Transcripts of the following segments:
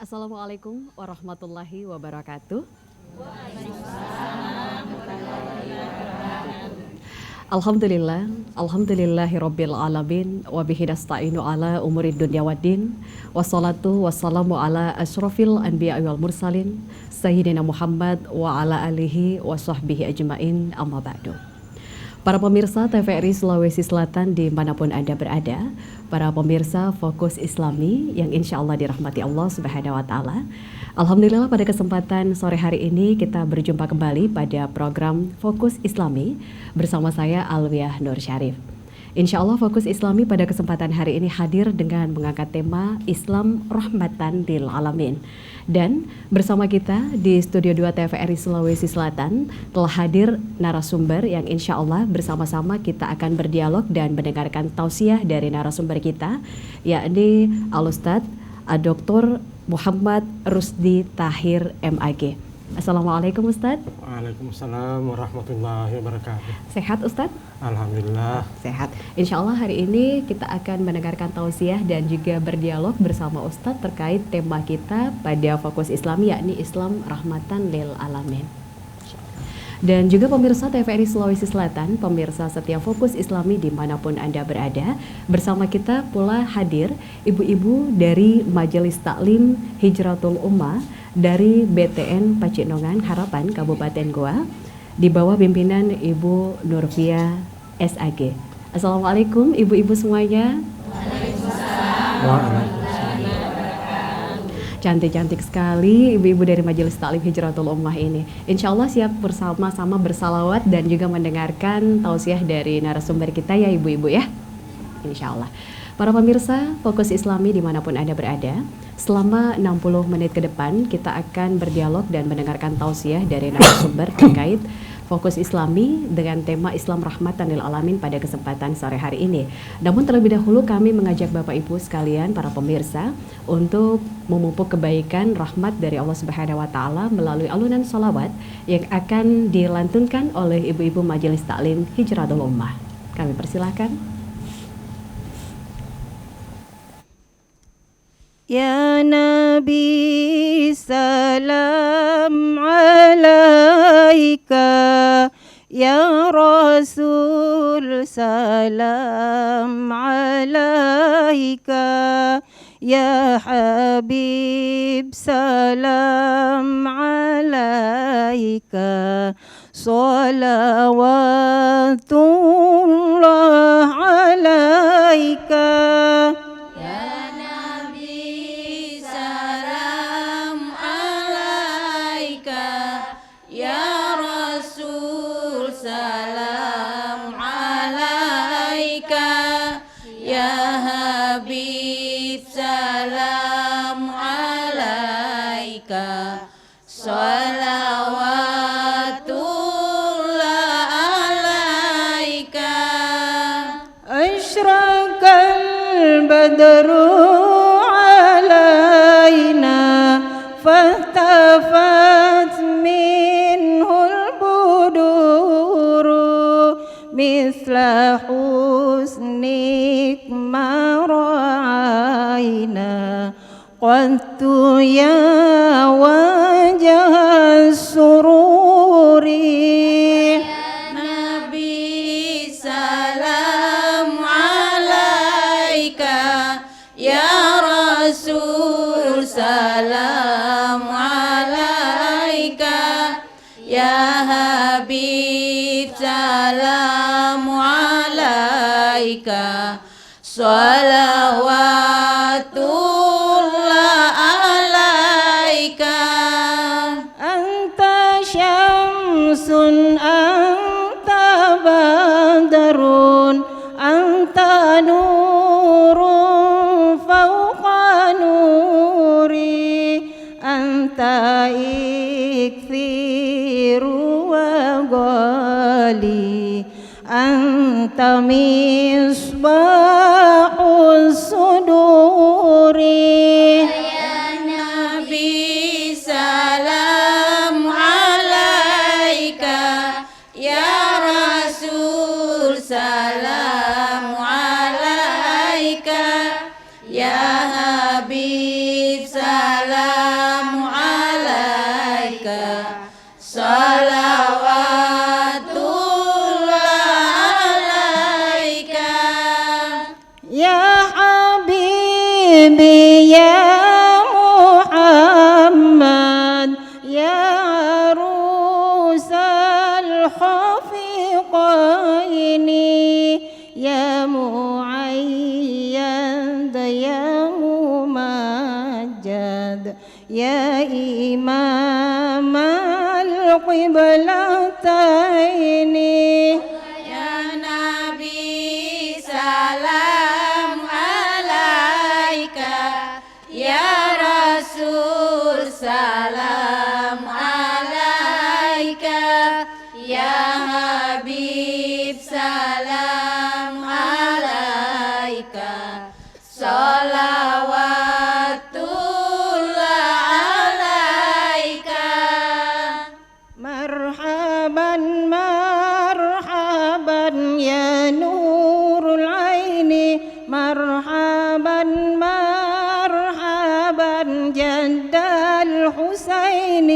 Assalamualaikum warahmatullahi wabarakatuh. Alhamdulillahirabbil alamin wa bihi nasta'inu ala umurid dunya waddin. Wassalatu wassalamu ala asyrafil anbiya'i wal mursalin sayyidina Muhammad wa ala alihi wa sahbihi ajmain, amma ba'du. Para pemirsa TVRI Sulawesi Selatan dimanapun Anda berada, para pemirsa Fokus Islami yang insya Allah dirahmati Allah Subhanahu wa Ta'ala. Alhamdulillah pada kesempatan sore hari ini kita berjumpa kembali pada program Fokus Islami bersama saya Alwiah Nur Syarif. Insya Allah Fokus Islami pada kesempatan hari ini hadir dengan mengangkat tema Islam Rahmatan lil Alamin. Dan bersama kita di Studio 2 TVRI Sulawesi Selatan telah hadir narasumber yang insya Allah bersama-sama kita akan berdialog dan mendengarkan tausiah dari narasumber kita, yakni Al-Ustadz Dr. Muhammad Rusdi Tahir MAG. Assalamualaikum Ustadz. Waalaikumsalam warahmatullahi wabarakatuh. Sehat Ustadz? Alhamdulillah. Sehat. Insya Allah hari ini kita akan mendengarkan tausiah dan juga berdialog bersama Ustadz terkait tema kita pada Fokus Islami, yakni Islam Rahmatan lil Alamin. Dan juga pemirsa TVRI Sulawesi Selatan, pemirsa setiap Fokus Islami dimanapun Anda berada, bersama kita pula hadir ibu-ibu dari Majelis Taklim Hijratul Ummah dari BTN Pacinongan Harapan Kabupaten Goa di bawah pimpinan Ibu Nurvia SAG. Assalamualaikum ibu-ibu semuanya. Waalaikumsalam. Cantik-cantik sekali ibu-ibu dari Majelis Taklim Hijratul Ummah ini. Insya Allah siap bersama-sama bersalawat dan juga mendengarkan tausiah dari narasumber kita ya ibu-ibu ya. Insya Allah. Para pemirsa Fokus Islami dimanapun Anda berada, selama 60 menit ke depan kita akan berdialog dan mendengarkan tausiah dari narasumber terkait Fokus Islami dengan tema Islam Rahmatan lil Alamin pada kesempatan sore hari ini. Namun terlebih dahulu kami mengajak Bapak Ibu sekalian para pemirsa untuk memupuk kebaikan rahmat dari Allah Subhanahu wa Ta'ala melalui alunan sholawat yang akan dilantunkan oleh ibu-ibu Majelis Taklim Hijratul Ummah. Kami persilahkan. Ya Nabi salam alaika, Ya Rasul salam alaika, Ya Habib salam alaika, salawatullah alaika. Badru alaina fahtafat minhul buduru misla husnik maraina qantu ya wajah sururi. Salam alaika, Ya Habib salam alaika, salawatullah alaika. Anta syamsun anta badarun anta nurun fauqa nuri, anta ikthiru wa ghali, anta misbahus suduri. يا حبيبي يا محمد يا عروس الحفيقين يا معيد يا ممجد يا إمام القبلتين Ya Nabi salam alaika, Ya Rasul salam alaika, Ya Habib salam alaika, salawatullah alaika. مرحبا مرحبا يا نور العين مرحبا مرحبا جد الحسين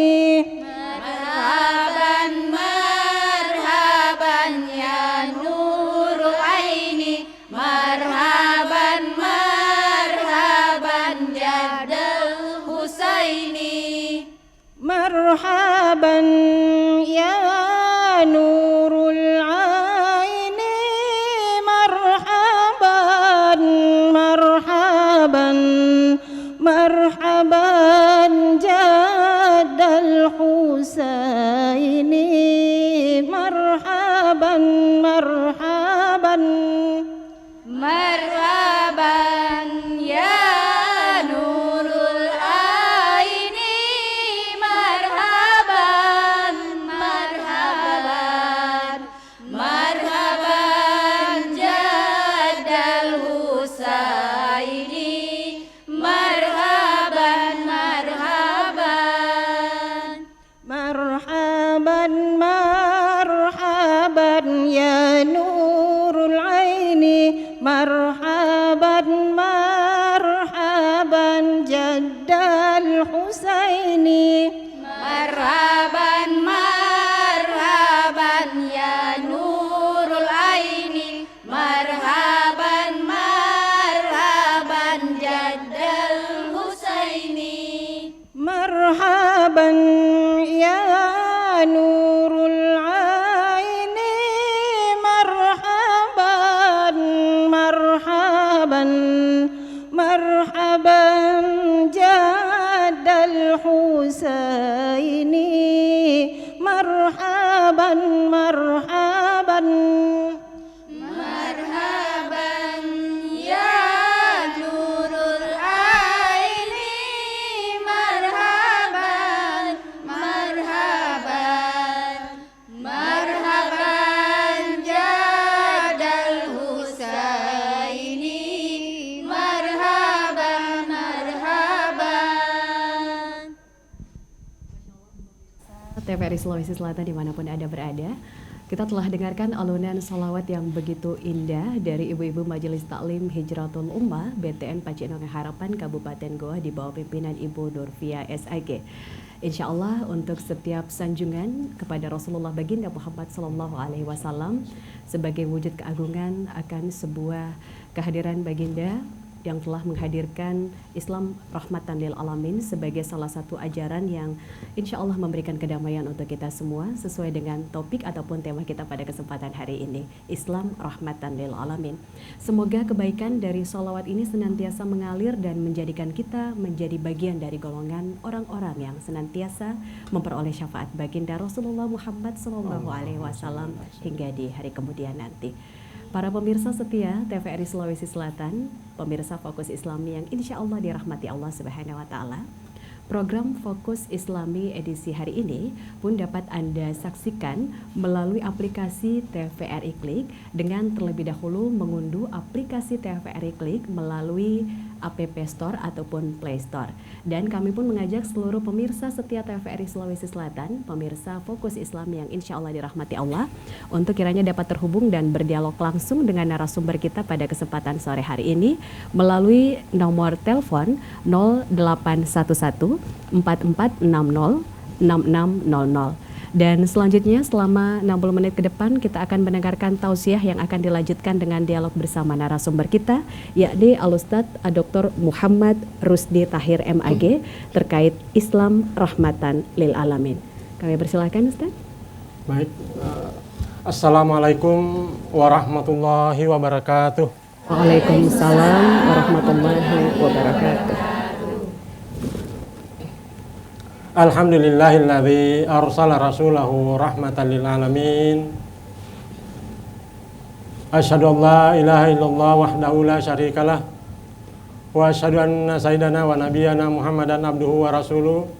Marhaban, marhaban ya nurul aini, marhaban, marhaban jadal Husaini. مرحبا يا نور العين مرحبا مرحبا مرحبا جد الحسين مرحبا مرحبا Marhaban ya nurul aini, marhaban, marhaban, marhaban jadal Husaini, marhaban, marhaban. مرحبا مرحبا يا نور العين مرحبا مرحبا جد الحسين Marhaban, marhaban ya nurul aini, marhaban, marhaban jadal Husaini. مرحبا يا نور العين مرحبا مرحبا مرحبا جد الحسين مرحبا مرحبا Marhaban ya nurul aini, marhaban, marhaban, marhaban jadal Husaini, marhaban, marhaban. TVRI Sulawesi Selatan dimanapun Anda berada, kita telah dengarkan alunan salawat yang begitu indah dari Ibu-Ibu Majelis Taklim Hijratul Ummah BTN Pacinongan Harapan Kabupaten Goa di bawah pimpinan Ibu Nurfia SAG. Insya Allah untuk setiap sanjungan kepada Rasulullah Baginda Muhammad SAW sebagai wujud keagungan akan sebuah kehadiran Baginda yang telah menghadirkan Islam rahmatan lil alamin sebagai salah satu ajaran yang insya Allah memberikan kedamaian untuk kita semua sesuai dengan topik ataupun tema kita pada kesempatan hari ini, Islam rahmatan lil alamin. Semoga kebaikan dari sholawat ini senantiasa mengalir dan menjadikan kita menjadi bagian dari golongan orang-orang yang senantiasa memperoleh syafaat baginda Rasulullah Muhammad SAW hingga di hari kemudian nanti. Para pemirsa setia TVRI Sulawesi Selatan, pemirsa Fokus Islami yang insya Allah dirahmati Allah Subhanahu wa Ta'ala, program Fokus Islami edisi hari ini pun dapat Anda saksikan melalui aplikasi TVRI Klik dengan terlebih dahulu mengunduh aplikasi TVRI Klik melalui App Store ataupun Play Store. Dan kami pun mengajak seluruh pemirsa setia TVRI Sulawesi Selatan, pemirsa Fokus Islam yang insya Allah dirahmati Allah, untuk kiranya dapat terhubung dan berdialog langsung dengan narasumber kita pada kesempatan sore hari ini melalui nomor telepon 0811 4460 6600. Dan selanjutnya selama 60 menit ke depan kita akan mendengarkan tausiah yang akan dilanjutkan dengan dialog bersama narasumber kita, yakni Al-Ustadz Dr. Muhammad Rusdi Tahir MAG terkait Islam Rahmatan Lil Alamin. Kami persilakan Ustadz. Baik, Assalamualaikum warahmatullahi wabarakatuh. Waalaikumsalam warahmatullahi wabarakatuh. Alhamdulillahilladzi arsala rasulahu rahmatan lil alamin. Asyhadu an la ilaha illallah wahdahu la syarikalah wa asyhadu anna sayyidana wa nabiyyana Muhammadan abduhu wa rasuluh.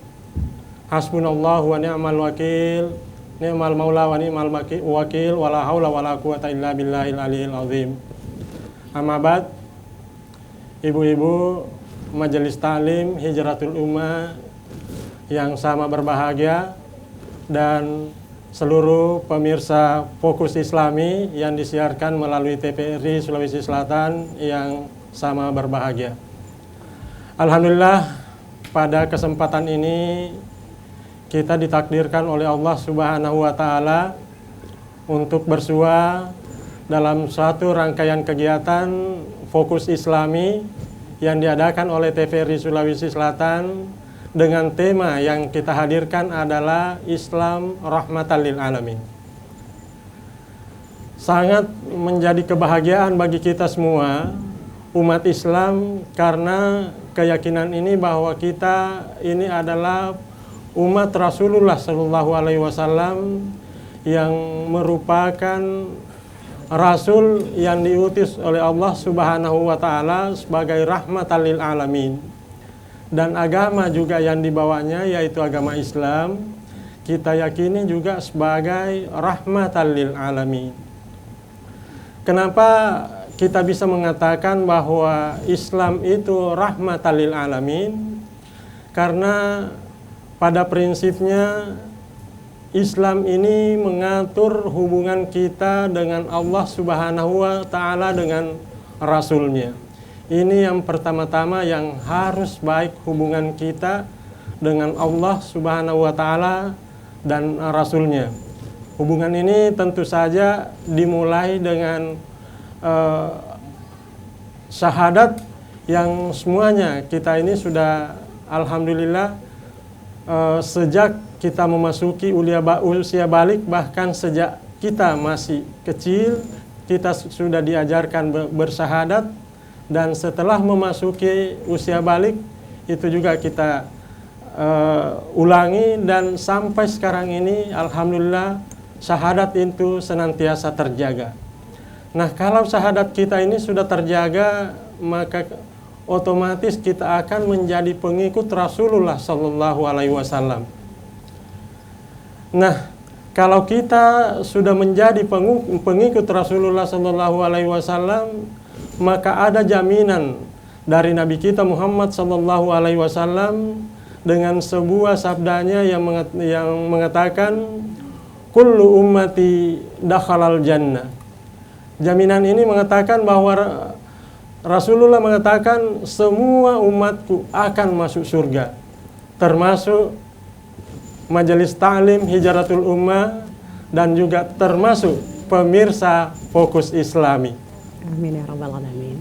Hasbunallahu wa ni'mal wakil, ni'mal maula wa ni'mal wakil, wala haula wala quwata illa billahil aliyil azim. Amma ba'd, ibu-ibu Majelis Ta'lim Hijratul Ummah yang sama berbahagia dan seluruh pemirsa Fokus Islami yang disiarkan melalui TVRI Sulawesi Selatan yang sama berbahagia. Alhamdulillah, pada kesempatan ini kita ditakdirkan oleh Allah Subhanahu wa taala untuk bersua dalam suatu rangkaian kegiatan Fokus Islami yang diadakan oleh TVRI Sulawesi Selatan dengan tema yang kita hadirkan adalah Islam Rahmatan Lil Alamin. Sangat menjadi kebahagiaan bagi kita semua umat Islam karena keyakinan ini bahwa kita ini adalah umat Rasulullah Shallallahu Alaihi Wasallam yang merupakan Rasul yang diutus oleh Allah Subhanahu Wa Taala sebagai rahmatan lil alamin. Dan agama juga yang dibawanya yaitu agama Islam kita yakini juga sebagai rahmatan lil alamin. Kenapa kita bisa mengatakan bahwa Islam itu rahmatan lil alamin? Karena pada prinsipnya Islam ini mengatur hubungan kita dengan Allah Subhanahu wa taala dengan Rasulnya. Ini yang pertama-tama yang harus baik hubungan kita dengan Allah Subhanahu wa taala dan Rasulnya. Hubungan ini tentu saja dimulai dengan syahadat yang semuanya kita ini sudah alhamdulillah sejak kita memasuki usia balik, bahkan sejak kita masih kecil kita sudah diajarkan bersyahadat. Dan setelah memasuki usia balik itu juga kita ulangi dan sampai sekarang ini alhamdulillah syahadat itu senantiasa terjaga. Nah, kalau syahadat kita ini sudah terjaga maka otomatis kita akan menjadi pengikut Rasulullah Sallallahu Alaihi Wasallam. Nah, kalau kita sudah menjadi pengikut Rasulullah Sallallahu Alaihi Wasallam, maka ada jaminan dari Nabi kita Muhammad Sallallahu Alaihi Wasallam dengan sebuah sabdanya yang mengatakan kullu ummati dakhalal jannah. Jaminan ini mengatakan bahwa Rasulullah mengatakan semua umatku akan masuk surga, termasuk Majelis Ta'lim Hijratul Ummah dan juga termasuk pemirsa Fokus Islami. Amin ya rabbal alamin.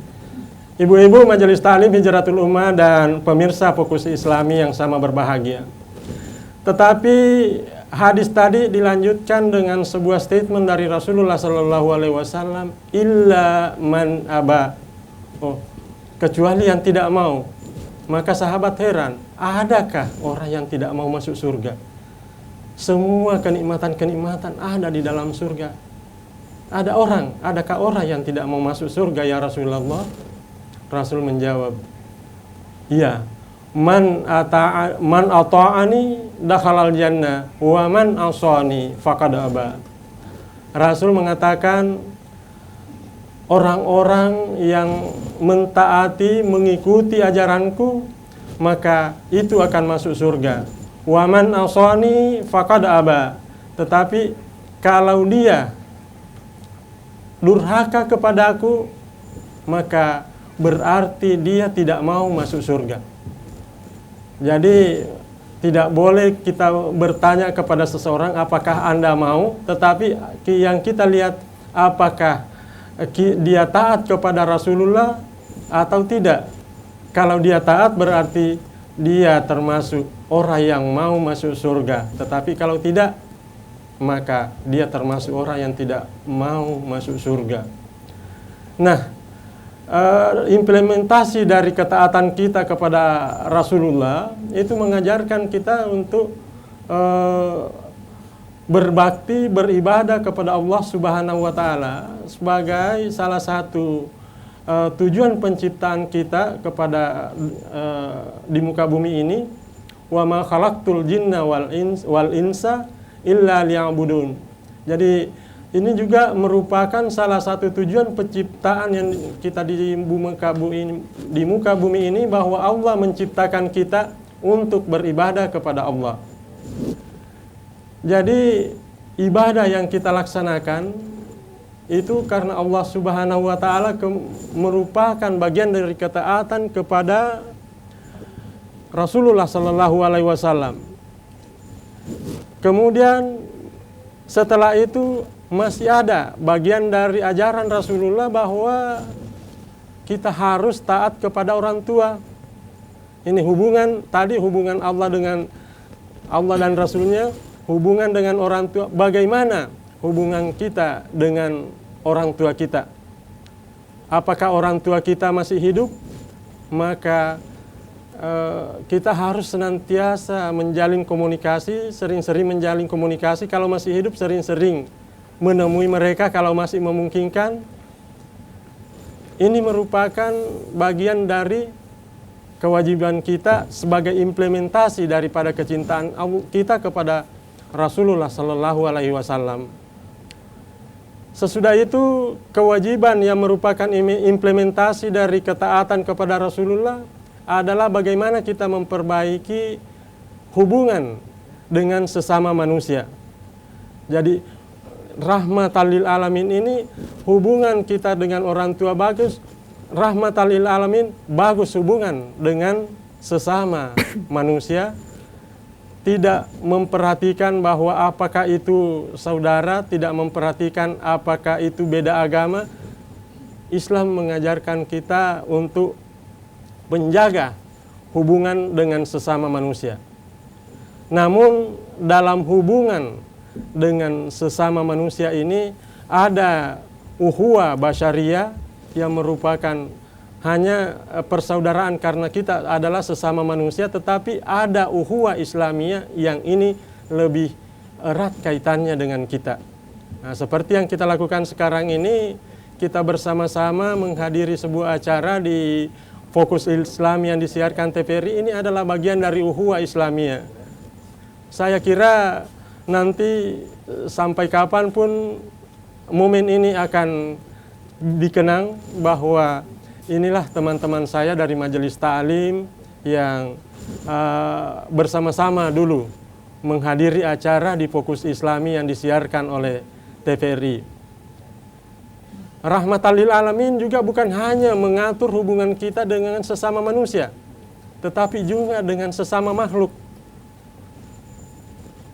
Ibu-ibu Majelis Ta'lim Hijratul Ummah dan pemirsa Fokus Islami yang sama berbahagia. Tetapi hadis tadi dilanjutkan dengan sebuah statement dari Rasulullah Sallallahu Alaihi Wasallam, illa man aba. Kecuali yang tidak mau. Maka sahabat heran, adakah orang yang tidak mau masuk surga? Semua kenikmatan-kenikmatan ada di dalam surga. Adakah orang yang tidak mau masuk surga ya Rasulullah? Rasul menjawab, iya, man ata'ani dakhalal jannah wa man asani faqad aba. Rasul mengatakan orang-orang yang mentaati, mengikuti ajaranku, maka itu akan masuk surga. Wa man asani faqad aba. Tetapi kalau dia durhaka kepadaku, maka berarti dia tidak mau masuk surga. Jadi Tidak boleh kita bertanya kepada seseorang apakah Anda mau, tetapi yang kita lihat apakah dia taat kepada Rasulullah atau tidak. Kalau dia taat berarti dia termasuk orang yang mau masuk surga. Tetapi kalau tidak, maka dia termasuk orang yang tidak mau masuk surga. Nah, implementasi dari ketaatan kita kepada Rasulullah itu mengajarkan kita untuk berbakti, beribadah kepada Allah Subhanahu wa taala sebagai salah satu tujuan penciptaan kita kepada di muka bumi ini. Wa ma khalaqtul jinna wal insa illa liya'budun. Jadi ini juga merupakan salah satu tujuan penciptaan yang kita di muka bumi ini, bahwa Allah menciptakan kita untuk beribadah kepada Allah. Jadi ibadah yang kita laksanakan itu karena Allah Subhanahu wa taala merupakan bagian dari ketaatan kepada Rasulullah sallallahu alaihi wasallam. Kemudian setelah itu masih ada bagian dari ajaran Rasulullah bahwa kita harus taat kepada orang tua. Ini hubungan tadi, hubungan Allah dan Rasulnya, hubungan dengan orang tua. Bagaimana hubungan kita dengan orang tua kita? Apakah orang tua kita masih hidup? Maka kita harus senantiasa menjalin komunikasi, sering-sering menjalin komunikasi. Kalau masih hidup, sering-sering menemui mereka kalau masih memungkinkan. Ini merupakan bagian dari kewajiban kita sebagai implementasi daripada kecintaan kita kepada Rasulullah Sallallahu Alaihi Wasallam. Sesudah itu, kewajiban yang merupakan implementasi dari ketaatan kepada Rasulullah adalah bagaimana kita memperbaiki hubungan dengan sesama manusia. Jadi rahmatan lil alamin ini, hubungan kita dengan orang tua bagus, rahmatan lil alamin bagus hubungan dengan sesama manusia. Tidak memperhatikan bahwa apakah itu saudara, tidak memperhatikan apakah itu beda agama. Islam mengajarkan kita untuk menjaga hubungan dengan sesama manusia. Namun dalam hubungan dengan sesama manusia ini ada ukhuwah basyariyah yang merupakan hanya persaudaraan karena kita adalah sesama manusia, tetapi ada ukhuwah Islamiyah yang ini lebih erat kaitannya dengan kita. Nah, seperti yang kita lakukan sekarang ini, kita bersama-sama menghadiri sebuah acara di Fokus Islam yang disiarkan TVRI, ini adalah bagian dari ukhuwah Islamiyah. Saya kira nanti sampai kapanpun momen ini akan dikenang bahwa inilah teman-teman saya dari Majelis Ta'lim yang bersama-sama dulu menghadiri acara di Fokus Islami yang disiarkan oleh TVRI. Rahmatan lil alamin juga bukan hanya mengatur hubungan kita dengan sesama manusia, tetapi juga dengan sesama makhluk.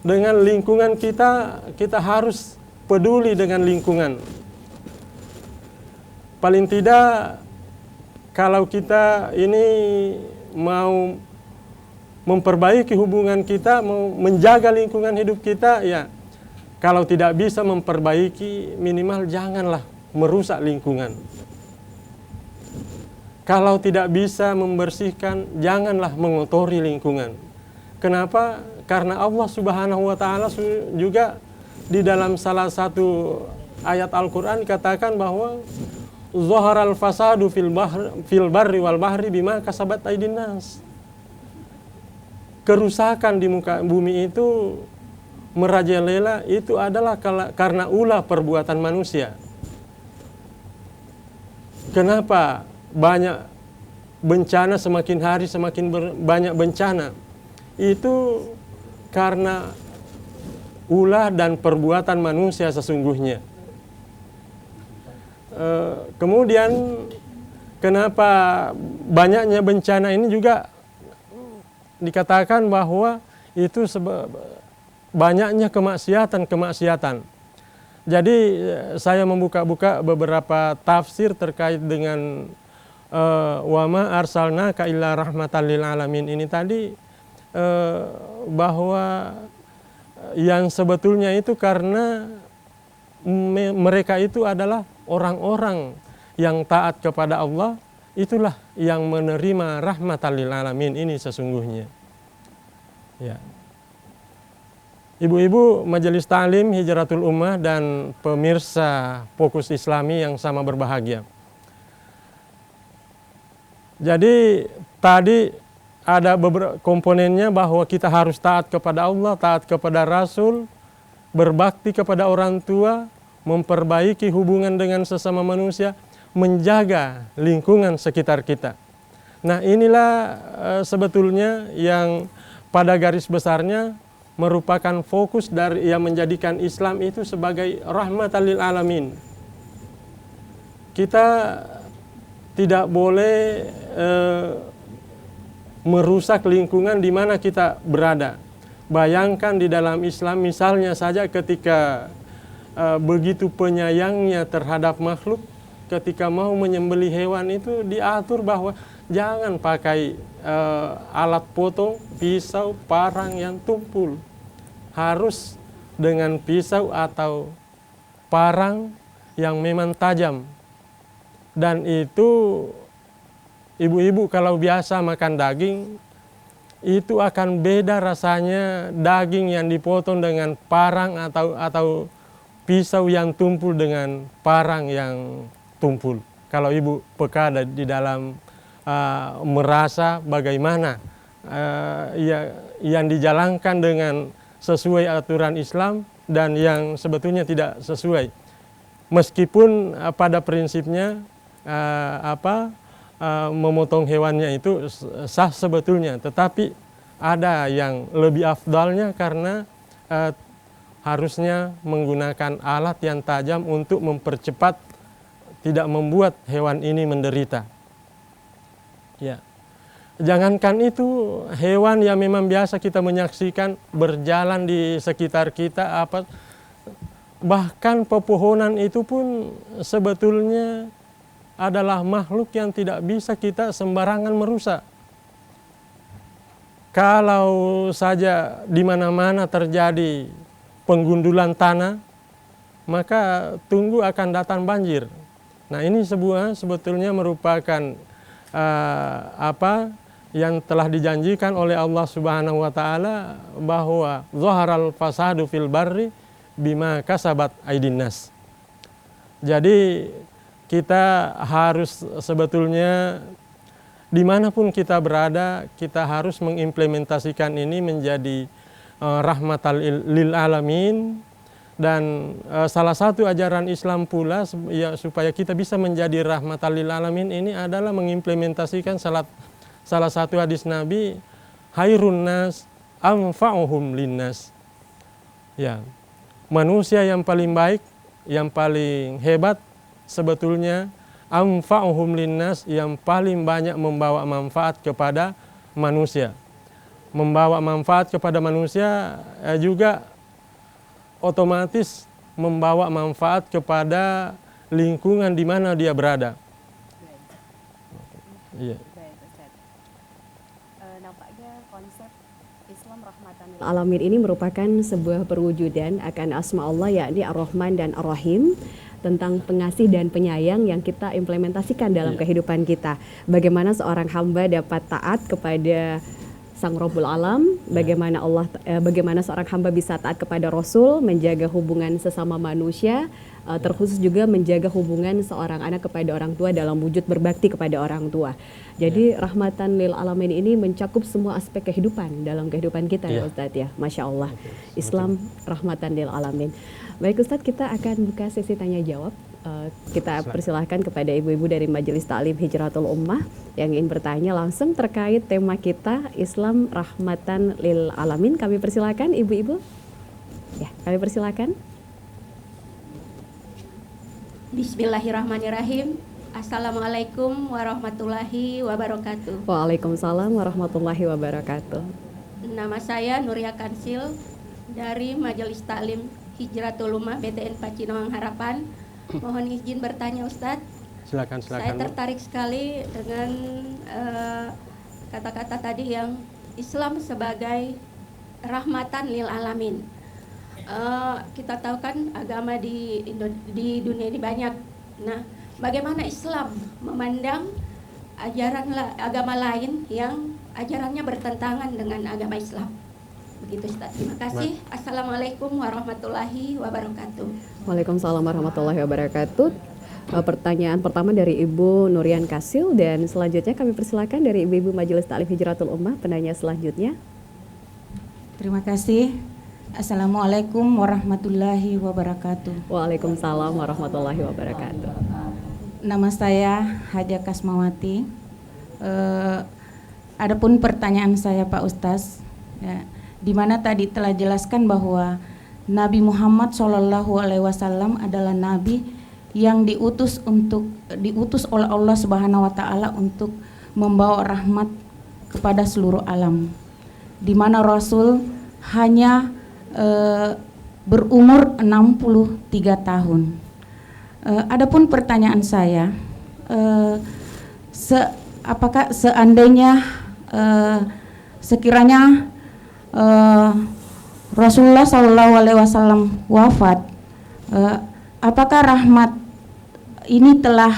Dengan lingkungan kita, kita harus peduli dengan lingkungan. Paling tidak, kalau kita ini mau memperbaiki hubungan kita, mau menjaga lingkungan hidup kita, ya kalau tidak bisa memperbaiki, minimal janganlah merusak lingkungan. Kalau tidak bisa membersihkan, janganlah mengotori lingkungan. Kenapa? Karena Allah Subhanahu wa taala juga di dalam salah satu ayat Al-Qur'an katakan bahwa zaharal fasadu fil barri wal bahri bima kasabat aydin nas. Kerusakan di muka bumi itu merajalela, itu adalah karena ulah perbuatan manusia. Kenapa banyak bencana, semakin hari semakin banyak bencana? Itu karena ulah dan perbuatan manusia sesungguhnya. Kemudian kenapa banyaknya bencana ini juga dikatakan bahwa itu banyaknya kemaksiatan. Jadi saya membuka-buka beberapa tafsir terkait dengan wa ma arsalnaka illa rahmatan lil alamin ini tadi, bahwa yang sebetulnya itu karena mereka itu adalah orang-orang yang taat kepada Allah, itulah yang menerima rahmatan lil alamin ini sesungguhnya. Ya. Ibu-ibu Majelis Ta'lim Hijratul Ummah dan pemirsa Fokus Islami yang sama berbahagia. Jadi tadi ada beberapa komponennya bahwa kita harus taat kepada Allah, taat kepada Rasul, berbakti kepada orang tua, memperbaiki hubungan dengan sesama manusia, menjaga lingkungan sekitar kita. Nah, inilah sebetulnya yang pada garis besarnya merupakan fokus dari yang menjadikan Islam itu sebagai rahmatan lil alamin. Kita tidak boleh merusak lingkungan di mana kita berada. Bayangkan di dalam Islam misalnya saja ketika begitu penyayangnya terhadap makhluk, ketika mau menyembelih hewan itu diatur bahwa jangan pakai alat potong, pisau, parang yang tumpul. Harus dengan pisau atau parang yang memang tajam. Dan itu ibu-ibu kalau biasa makan daging, itu akan beda rasanya daging yang dipotong dengan parang atau pisau yang tumpul dengan parang yang tumpul. Kalau ibu peka di dalam merasa bagaimana yang dijalankan dengan sesuai aturan Islam dan yang sebetulnya tidak sesuai. Meskipun pada prinsipnya memotong hewannya itu sah sebetulnya, tetapi ada yang lebih afdalnya karena harusnya menggunakan alat yang tajam untuk mempercepat, tidak membuat hewan ini menderita. Ya. Jangankan itu, hewan yang memang biasa kita menyaksikan berjalan di sekitar kita, bahkan pepohonan itu pun sebetulnya adalah makhluk yang tidak bisa kita sembarangan merusak. Kalau saja di mana-mana terjadi penggundulan tanah, maka tunggu akan datang banjir. Nah, ini sebetulnya merupakan yang telah dijanjikan oleh Allah Subhanahu wa taala bahwa zaharal fasadu fil barri bima kasabat aydin nas. Jadi kita harus sebetulnya dimanapun kita berada, kita harus mengimplementasikan ini menjadi rahmatan lil alamin. Dan salah satu ajaran Islam pula ya, supaya kita bisa menjadi rahmatan lil alamin ini adalah mengimplementasikan salah satu hadis Nabi, hairun nas anfa'uhum linnas. Ya, manusia yang paling baik, yang paling hebat sebetulnya anfa'uhum linnas, yang paling banyak membawa manfaat kepada manusia. Membawa manfaat kepada manusia juga otomatis membawa manfaat kepada lingkungan di mana dia berada. Iya. Nampaknya konsep Islam rahmatan lil alamin ini merupakan sebuah perwujudan akan asma Allah, yakni Ar-Rahman dan Ar-Rahim, tentang pengasih dan penyayang yang kita implementasikan dalam kehidupan kita. Bagaimana seorang hamba dapat taat kepada Sang Rabbul Alam, bagaimana seorang hamba bisa taat kepada Rasul, menjaga hubungan sesama manusia, terkhusus juga menjaga hubungan seorang anak kepada orang tua dalam wujud berbakti kepada orang tua. Jadi rahmatan lil alamin ini mencakup semua aspek kehidupan dalam kehidupan kita ya Ustadz ya. Masya Allah, Islam rahmatan lil alamin. Baik Ustadz, kita akan buka sesi tanya jawab. Kita persilahkan kepada ibu-ibu dari Majelis Ta'lim Hijratul Ummah yang ingin bertanya langsung terkait tema kita Islam rahmatan lil alamin. Kami persilahkan ibu-ibu. Ya, kami persilahkan. Bismillahirrahmanirrahim. Assalamualaikum warahmatullahi wabarakatuh. Waalaikumsalam warahmatullahi wabarakatuh. Nama saya Nuria Kansil dari Majelis Taklim Hijratul Ummah BTN Pacinawang Harapan. Mohon izin bertanya Ustadz. Silakan. Saya tertarik sekali dengan kata-kata tadi yang Islam sebagai rahmatan lil alamin. Kita tahu kan agama di dunia ini banyak. Nah, bagaimana Islam memandang agama lain yang ajarannya bertentangan dengan agama Islam? Begitu Ustaz. Terima kasih. Assalamualaikum warahmatullahi wabarakatuh. Waalaikumsalam warahmatullahi wabarakatuh. Pertanyaan pertama dari Ibu Nurian Kasil, dan selanjutnya kami persilakan dari Ibu-Ibu Majelis Taklim Hijratul Ummah penanya selanjutnya. Terima kasih. Assalamualaikum warahmatullahi wabarakatuh. Waalaikumsalam warahmatullahi wabarakatuh. Nama saya Haja Kasmawati. Adapun pertanyaan saya Pak Ustaz, ya, di mana tadi telah jelaskan bahwa Nabi Muhammad SAW adalah Nabi yang diutus oleh Allah Subhanahu Wa Taala untuk membawa rahmat kepada seluruh alam, di mana Rasul hanya berumur 63 tahun. Adapun pertanyaan saya, apakah seandainya sekiranya Rasulullah SAW wafat, apakah rahmat ini telah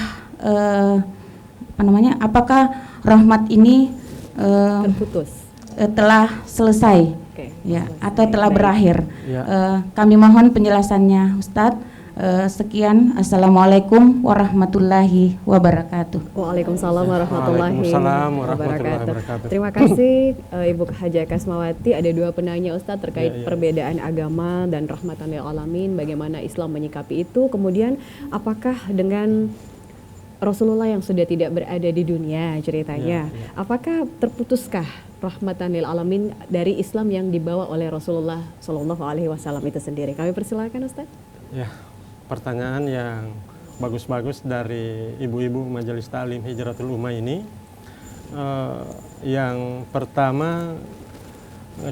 apakah rahmat ini Terputus. telah selesai, ya, atau telah berakhir? Ya. Kami mohon penjelasannya, Ustadz. Sekian, assalamualaikum warahmatullahi wabarakatuh. Waalaikumsalam warahmatullahi Waalaikumsalam warahmatullahi wabarakatuh. wabarakatuh. Terima kasih Ibu Haja Kasmawati. Ada dua penanya Ustadz terkait perbedaan agama dan rahmatan lil alamin. Bagaimana Islam menyikapi itu? Kemudian apakah dengan Rasulullah yang sudah tidak berada di dunia ceritanya, apakah terputuskah rahmatan lil alamin dari Islam yang dibawa oleh Rasulullah Shallallahu Alaihi Wasallam itu sendiri? Kami persilakan Ustadz. Ya, pertanyaan yang bagus-bagus dari ibu-ibu Majelis Taklim Hijratul Ummah ini. Yang pertama,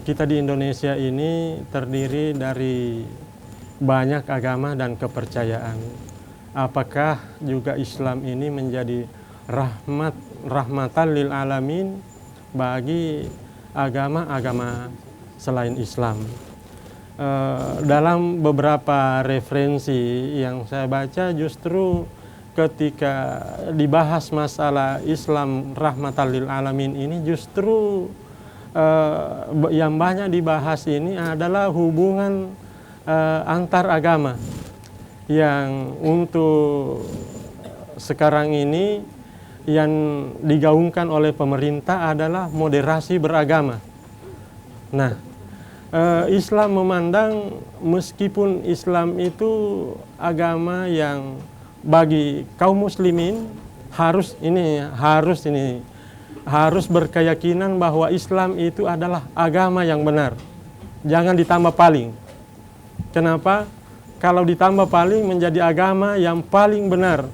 kita di Indonesia ini terdiri dari banyak agama dan kepercayaan. Apakah juga Islam ini menjadi rahmatan lil alamin bagi agama-agama selain Islam? Dalam beberapa referensi yang saya baca, justru ketika dibahas masalah Islam rahmatan lil alamin ini, justru yang banyak dibahas ini adalah hubungan antar agama, yang untuk sekarang ini yang digaungkan oleh pemerintah adalah moderasi beragama. Nah, Islam memandang meskipun Islam itu agama yang bagi kaum muslimin harus berkeyakinan bahwa Islam itu adalah agama yang benar. Jangan ditambah paling. Kenapa? Kalau ditambah paling menjadi agama yang paling benar,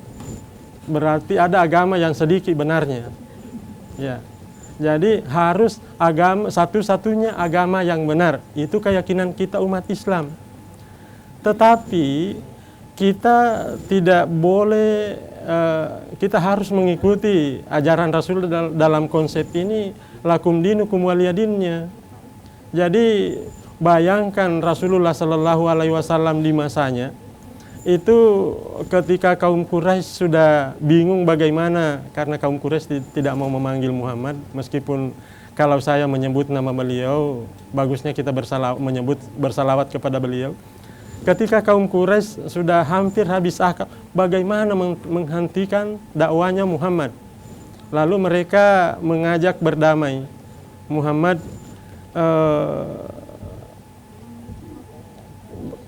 berarti ada agama yang sedikit benarnya. Ya. Jadi harus agama satu-satunya agama yang benar. Itu keyakinan kita umat Islam. Tetapi kita tidak boleh, kita harus mengikuti ajaran Rasul dalam konsep ini, lakum dinukum waliyadinnya. Jadi bayangkan Rasulullah Sallallahu Alaihi Wasallam di masanya itu ketika kaum Quraisy sudah bingung bagaimana, karena kaum Quraisy tidak mau memanggil Muhammad, meskipun kalau saya menyebut nama beliau, bagusnya kita menyebut bersalawat kepada beliau. Ketika kaum Quraisy sudah hampir habis akal, bagaimana menghentikan dakwanya Muhammad? Lalu mereka mengajak berdamai. Muhammad,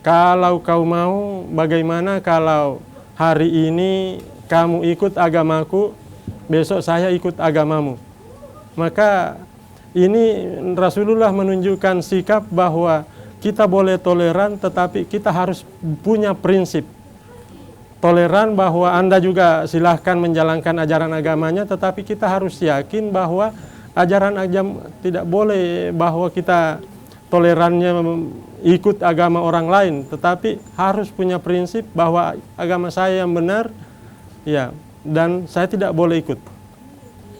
kalau kau mau, bagaimana kalau hari ini kamu ikut agamaku, besok saya ikut agamamu. Maka ini Rasulullah menunjukkan sikap bahwa kita boleh toleran, tetapi kita harus punya prinsip. Toleran bahwa Anda juga silahkan menjalankan ajaran agamanya, tetapi kita harus yakin bahwa ajaran agama, tidak boleh bahwa kita tolerannya ikut agama orang lain, tetapi harus punya prinsip bahwa agama saya yang benar, ya, dan saya tidak boleh ikut.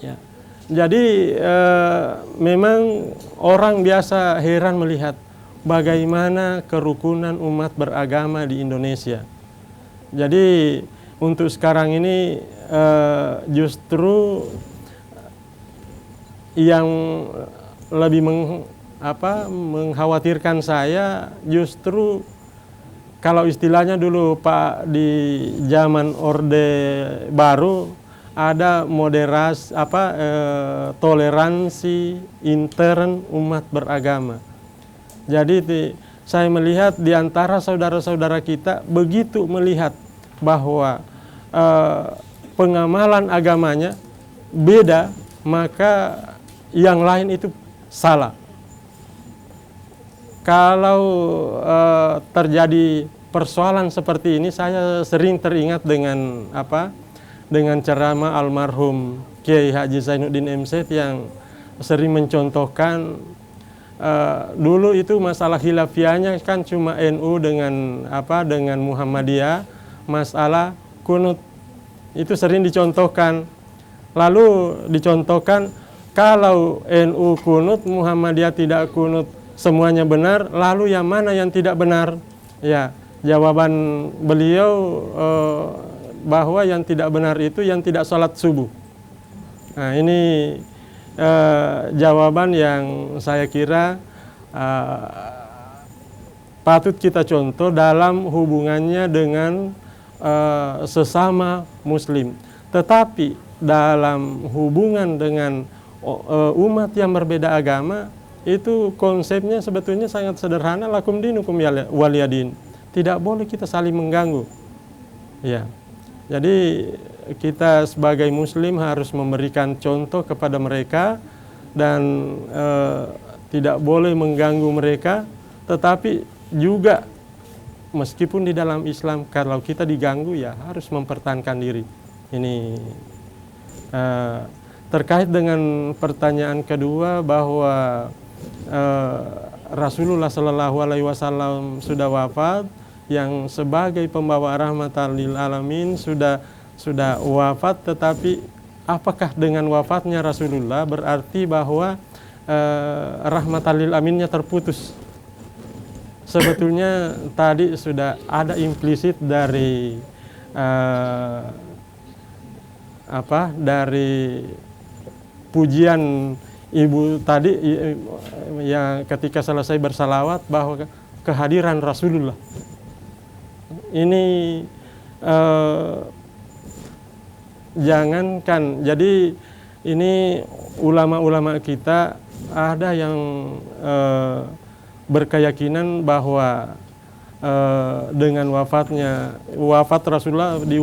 Ya. Jadi memang orang biasa heran melihat bagaimana kerukunan umat beragama di Indonesia. Jadi untuk sekarang ini justru yang lebih mengkhawatirkan saya justru kalau istilahnya dulu Pak di zaman Orde Baru ada moderasi toleransi intern umat beragama. Jadi saya melihat di antara saudara-saudara kita begitu melihat bahwa pengamalan agamanya beda, maka yang lain itu salah. Kalau terjadi persoalan seperti ini, saya sering teringat dengan dengan ceramah almarhum Kiai Haji Zainuddin MZ yang sering mencontohkan dulu itu masalah khilafiyahnya kan cuma NU dengan Muhammadiyah, masalah kunut itu sering dicontohkan. Lalu dicontohkan kalau NU kunut, Muhammadiyah tidak kunut, semuanya benar, lalu yang mana yang tidak benar? Ya, jawaban beliau bahwa yang tidak benar itu yang tidak sholat subuh. Nah, ini jawaban yang saya kira patut kita contoh dalam hubungannya dengan sesama muslim. Tetapi dalam hubungan dengan umat yang berbeda agama, itu konsepnya sebetulnya sangat sederhana, lakum dinukum waliyadin. Tidak boleh kita saling mengganggu. Ya. Jadi kita sebagai muslim harus memberikan contoh kepada mereka dan tidak boleh mengganggu mereka, tetapi juga meskipun di dalam Islam kalau kita diganggu ya harus mempertahankan diri. Ini terkait dengan pertanyaan kedua bahwa Rasulullah Shallallahu Alaihi Wasallam sudah wafat, yang sebagai pembawa rahmatan lil alamin sudah wafat, tetapi apakah dengan wafatnya Rasulullah berarti bahwa rahmatan lil alaminnya terputus? Sebetulnya tadi sudah ada implisit dari dari pujian Ibu tadi yang ketika selesai bersalawat bahwa kehadiran Rasulullah ini jangankan, jadi ini ulama-ulama kita ada yang berkeyakinan bahwa dengan wafat Rasulullah di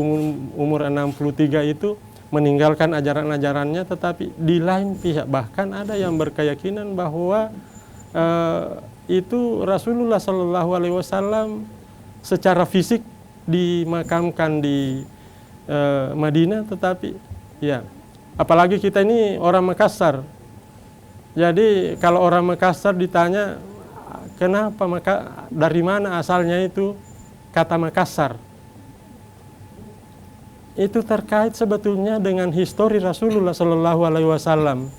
umur 63 itu meninggalkan ajaran-ajarannya, tetapi di lain pihak bahkan ada yang berkeyakinan bahwa itu Rasulullah Shallallahu Alaihi Wasallam secara fisik dimakamkan di Madinah, tetapi ya apalagi kita ini orang Makassar. Jadi kalau orang Makassar ditanya kenapa, dari mana asalnya itu kata Makassar, itu terkait sebetulnya dengan histori Rasulullah Shallallahu Alaihi Wasallam.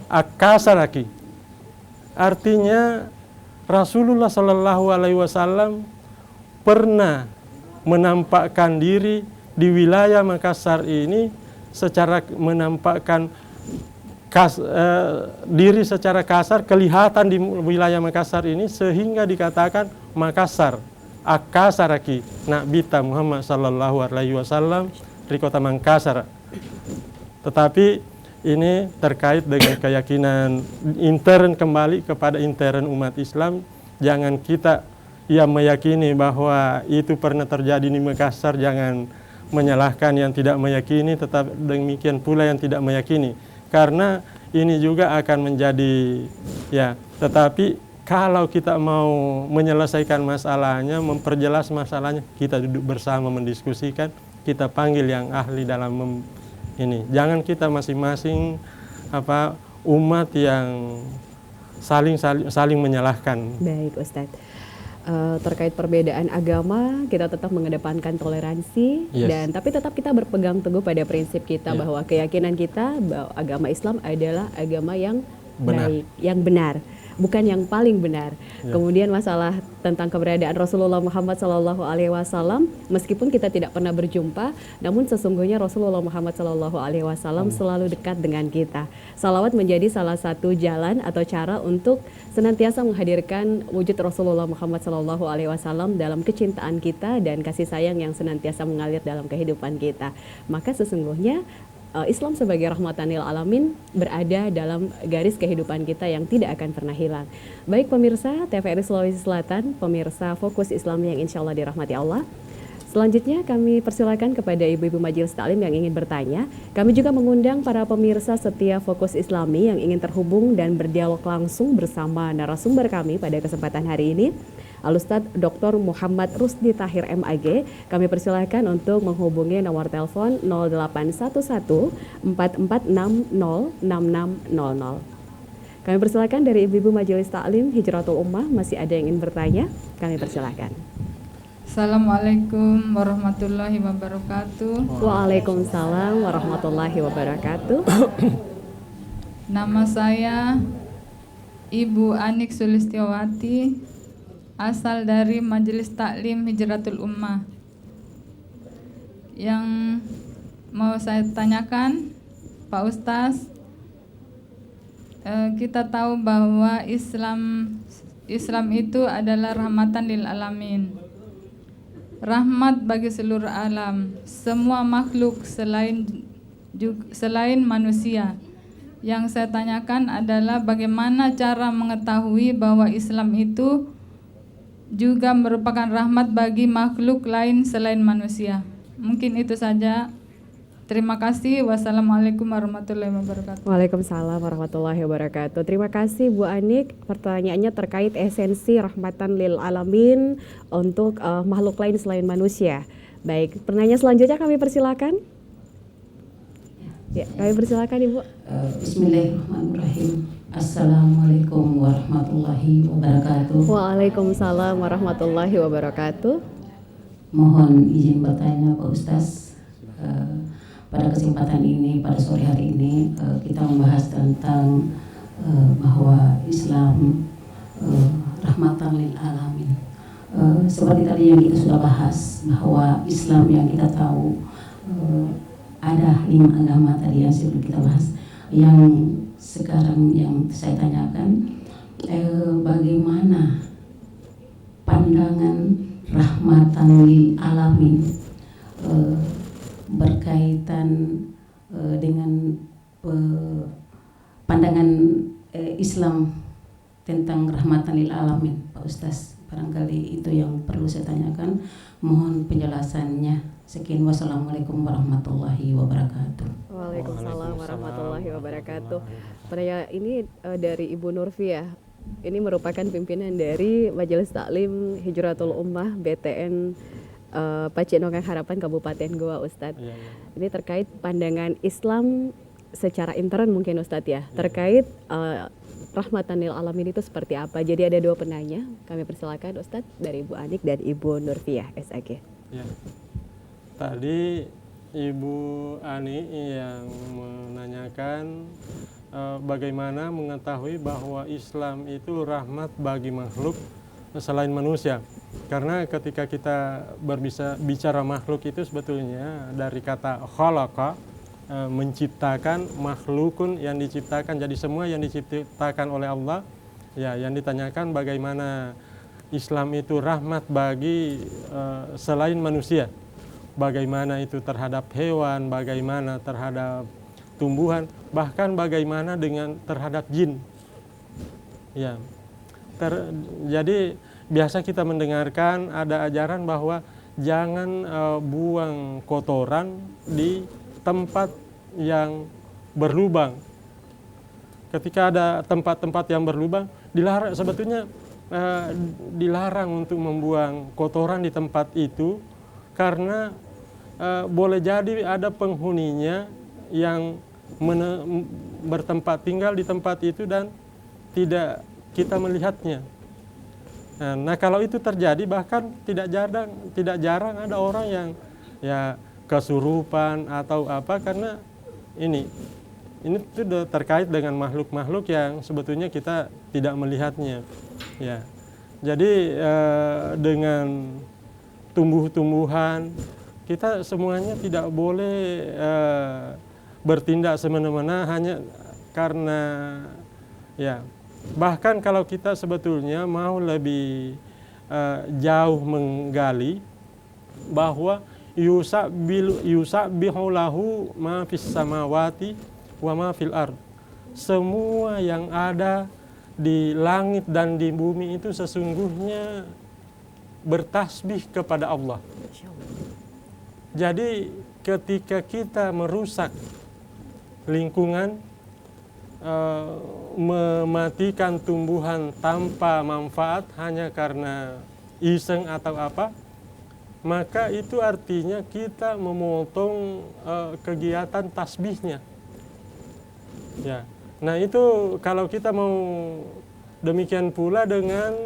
Akasaraki, artinya Rasulullah Shallallahu Alaihi Wasallam pernah menampakkan diri di wilayah Makassar ini, secara menampakkan diri secara kasar, kelihatan di wilayah Makassar ini sehingga dikatakan Makassar. Akasaraki Nabita Muhammad Sallallahu Alaihi Wasallam di kota Makassar. Tetapi ini terkait dengan keyakinan intern, kembali kepada intern umat Islam. Jangan kita yang meyakini bahwa itu pernah terjadi di Makassar, jangan menyalahkan yang tidak meyakini, tetapi demikian pula yang tidak meyakini, karena ini juga akan menjadi ya. Tetapi kalau kita mau menyelesaikan masalahnya, memperjelas masalahnya, kita duduk bersama mendiskusikan, kita panggil yang ahli dalam ini. Jangan kita masing-masing umat yang saling menyalahkan. Baik Ustadz. Terkait perbedaan agama, kita tetap mengedepankan toleransi, Yes. tapi tetap kita berpegang teguh pada prinsip kita Yeah. bahwa keyakinan kita bahwa agama Islam adalah agama yang Benar. baik, yang benar, bukan yang paling benar. Yeah. Kemudian masalah tentang keberadaan Rasulullah Muhammad SAW, meskipun kita tidak pernah berjumpa, namun sesungguhnya Rasulullah Muhammad SAW selalu dekat dengan kita. Salawat menjadi salah satu jalan atau cara untuk senantiasa menghadirkan wujud Rasulullah Muhammad SAW dalam kecintaan kita dan kasih sayang yang senantiasa mengalir dalam kehidupan kita. Maka sesungguhnya Islam sebagai rahmatan lil alamin berada dalam garis kehidupan kita yang tidak akan pernah hilang. Baik pemirsa TVRI Sulawesi Selatan, pemirsa Fokus Islam yang insya Allah dirahmati Allah. Selanjutnya kami persilakan kepada ibu-ibu majelis taklim yang ingin bertanya. Kami juga mengundang para pemirsa setia Fokus Islami yang ingin terhubung dan berdialog langsung bersama narasumber kami pada kesempatan hari ini, Al-Ustadz Dr. Muhammad Rusdi Tahir MAG. Kami persilakan untuk menghubungi nomor telepon 0811 4460 6600. Kami persilakan dari ibu-ibu majelis taklim Hijratul Ummah, masih ada yang ingin bertanya? Kami persilakan. Assalamualaikum warahmatullahi wabarakatuh. Waalaikumsalam warahmatullahi wabarakatuh. Nama saya Ibu Anik Sulistiawati, asal dari Majelis Taklim Hijratul Ummah. Yang mau saya tanyakan, Pak Ustaz, kita tahu bahwa Islam itu adalah rahmatan lil alamin, rahmat bagi seluruh alam, semua makhluk selain manusia. Yang saya tanyakan adalah bagaimana cara mengetahui bahwa Islam itu juga merupakan rahmat bagi makhluk lain selain manusia. Mungkin itu saja. Terima kasih. Wassalamualaikum warahmatullahi wabarakatuh. Waalaikumsalam warahmatullahi wabarakatuh. Terima kasih Bu Anik. Pertanyaannya terkait esensi rahmatan lil alamin untuk makhluk lain selain manusia. Baik, pertanyaan selanjutnya kami persilakan. Ya, kami persilakan Ibu. Bismillahirrahmanirrahim. Assalamualaikum warahmatullahi wabarakatuh. Waalaikumsalam warahmatullahi wabarakatuh. Mohon izin bertanya Pak Ustaz, pada kesempatan ini, pada sore hari ini kita membahas tentang bahwa Islam rahmatan lil alamin. Seperti tadi yang kita sudah bahas, bahwa Islam yang kita tahu ada 5 agama tadi yang sudah kita bahas. Yang sekarang yang saya tanyakan, bagaimana pandangan rahmatan lil alamin berkaitan dengan pandangan Islam tentang rahmatan lil alamin, Pak Ustaz. Barangkali itu yang perlu saya tanyakan. Mohon penjelasannya. Sekian, wassalamualaikum warahmatullahi wabarakatuh. Waalaikumsalam warahmatullahi wabarakatuh. Pertanyaan ini dari Ibu Nurfiah. Ini merupakan pimpinan dari Majelis Taklim Hijratul Ummah BTN Pacinongan Harapan Kabupaten Goa, Ustadz. Ya, ya. Ini terkait pandangan Islam secara intern mungkin Ustadz ya, terkait rahmatan lil alamin itu seperti apa. Jadi ada 2 penanya, kami persilakan Ustadz dari Ibu Anik dan Ibu Nurfiah SAG. Ya. Tadi Ibu Ani yang menanyakan bagaimana mengetahui bahwa Islam itu rahmat bagi makhluk selain manusia. Karena ketika kita bicara makhluk itu sebetulnya dari kata khalaqa, menciptakan, makhlukun yang diciptakan. Jadi semua yang diciptakan oleh Allah, ya, yang ditanyakan bagaimana Islam itu rahmat bagi selain manusia. Bagaimana itu terhadap hewan, bagaimana terhadap tumbuhan, bahkan bagaimana dengan terhadap jin. Ya. Jadi biasa kita mendengarkan ada ajaran bahwa jangan buang kotoran di tempat yang berlubang. Ketika ada tempat-tempat yang berlubang, dilarang, sebetulnya dilarang untuk membuang kotoran di tempat itu, karena boleh jadi ada penghuninya yang bertempat tinggal di tempat itu dan tidak kita melihatnya. Nah, kalau itu terjadi, bahkan tidak jarang ada orang yang ya kesurupan atau apa, karena ini sudah terkait dengan makhluk-makhluk yang sebetulnya kita tidak melihatnya. Ya, jadi dengan tumbuh-tumbuhan kita semuanya tidak boleh bertindak semena-mena hanya karena ya. Bahkan kalau kita sebetulnya mau lebih jauh menggali bahwa yusabbihu lahu ma fis samawati wa ma fil ard. Semua yang ada di langit dan di bumi itu sesungguhnya bertasbih kepada Allah. Jadi ketika kita merusak lingkungan, mematikan tumbuhan tanpa manfaat hanya karena iseng atau apa, maka itu artinya kita memotong kegiatan tasbihnya. Ya. Nah, itu kalau kita mau demikian pula dengan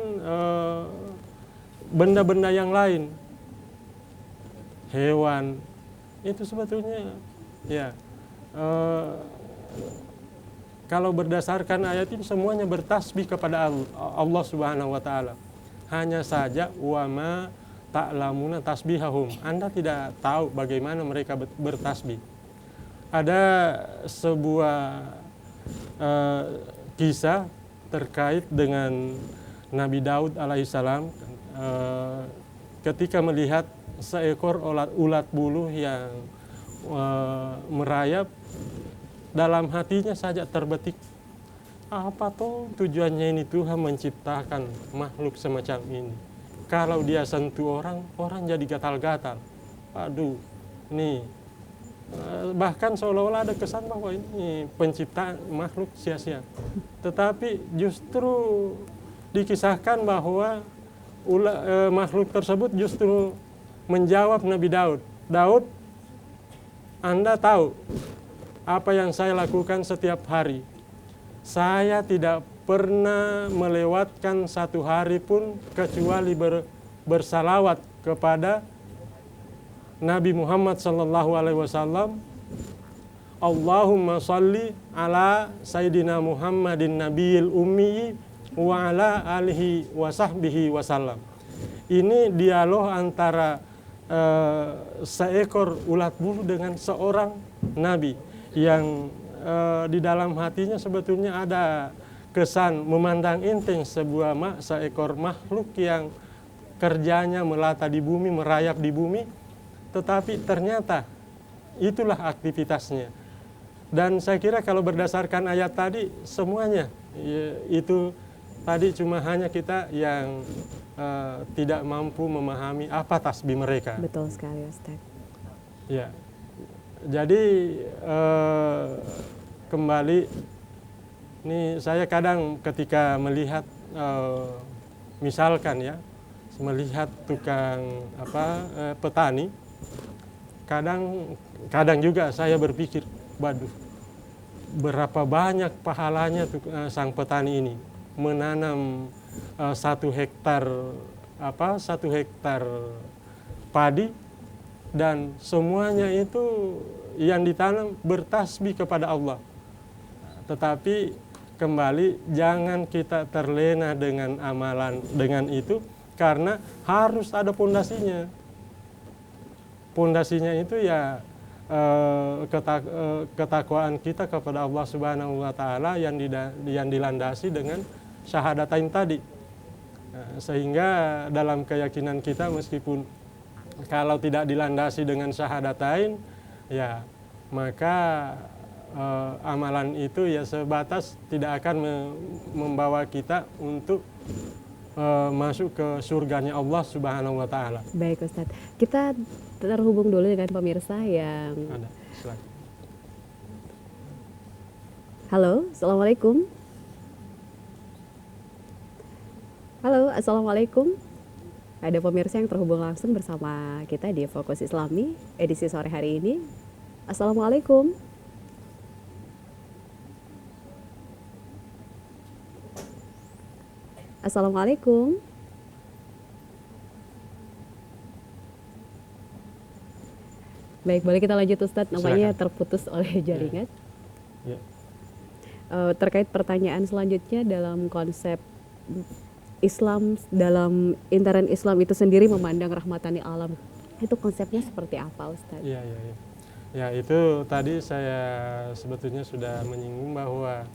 benda-benda yang lain, hewan itu sebetulnya ya kalau berdasarkan ayat ini semuanya bertasbih kepada Allah Subhanahu wa taala. Hanya saja wa ma ta'lamuna tasbihahum. Anda tidak tahu bagaimana mereka bertasbih. Ada sebuah kisah terkait dengan Nabi Daud alaihissalam ketika melihat seekor ulat buluh yang merayap, dalam hatinya saja terbetik, apa toh tujuannya ini Tuhan menciptakan makhluk semacam ini? Kalau dia sentuh orang jadi gatal-gatal. Aduh, nih bahkan seolah-olah ada kesan bahwa ini penciptaan makhluk sia-sia. Tetapi justru dikisahkan bahwa makhluk tersebut justru menjawab Nabi Daud, Daud, Anda tahu apa yang saya lakukan setiap hari? Saya tidak pernah melewatkan satu hari pun kecuali bersalawat kepada Nabi Muhammad SAW. Allahumma salli ala Sayyidina Muhammadin Nabiyil Ummi wa ala alihi wa sahbihi wasallam. Ini dialog antara seekor ulat bulu dengan seorang nabi yang di dalam hatinya sebetulnya ada kesan memandang enteng seekor makhluk yang kerjanya melata di bumi, merayap di bumi, tetapi ternyata itulah aktivitasnya. Dan saya kira kalau berdasarkan ayat tadi semuanya itu tadi cuma hanya kita yang tidak mampu memahami apa tasbih mereka. Betul sekali, Ustaz. Ya. Jadi kembali, ini saya kadang ketika melihat misalkan ya, melihat tukang petani, kadang juga saya berpikir, waduh, berapa banyak pahalanya sang petani ini menanam 1 hektar padi, dan semuanya itu yang ditanam bertasbih kepada Allah. Tetapi kembali, jangan kita terlena dengan amalan dengan itu, karena harus ada pondasinya. Pondasinya itu ya ketakwaan kita kepada Allah Subhanahu wa taala yang dilandasi dengan syahadatain tadi. Sehingga dalam keyakinan kita, meskipun kalau tidak dilandasi dengan syahadatain, ya maka amalan itu ya sebatas tidak akan membawa kita untuk masuk ke surganya Allah Subhanahu wa taala. Baik, Ustaz. Kita terhubung dulu dengan pemirsa yang Ada. Silakan. Halo, Assalamualaikum. Halo, Assalamualaikum. Ada pemirsa yang terhubung langsung bersama kita di Fokus Islami edisi sore hari ini. Assalamualaikum. Assalamualaikum. Baik, boleh kita lanjut Ustadz, namanya Silakan. terputus oleh jaringan. Ya. Terkait pertanyaan selanjutnya dalam konsep Islam, dalam intern Islam itu sendiri memandang rahmatan lil alam, itu konsepnya seperti apa Ustadz? Iya, iya, iya. Ya, itu tadi saya sebetulnya sudah menyinggung bahwa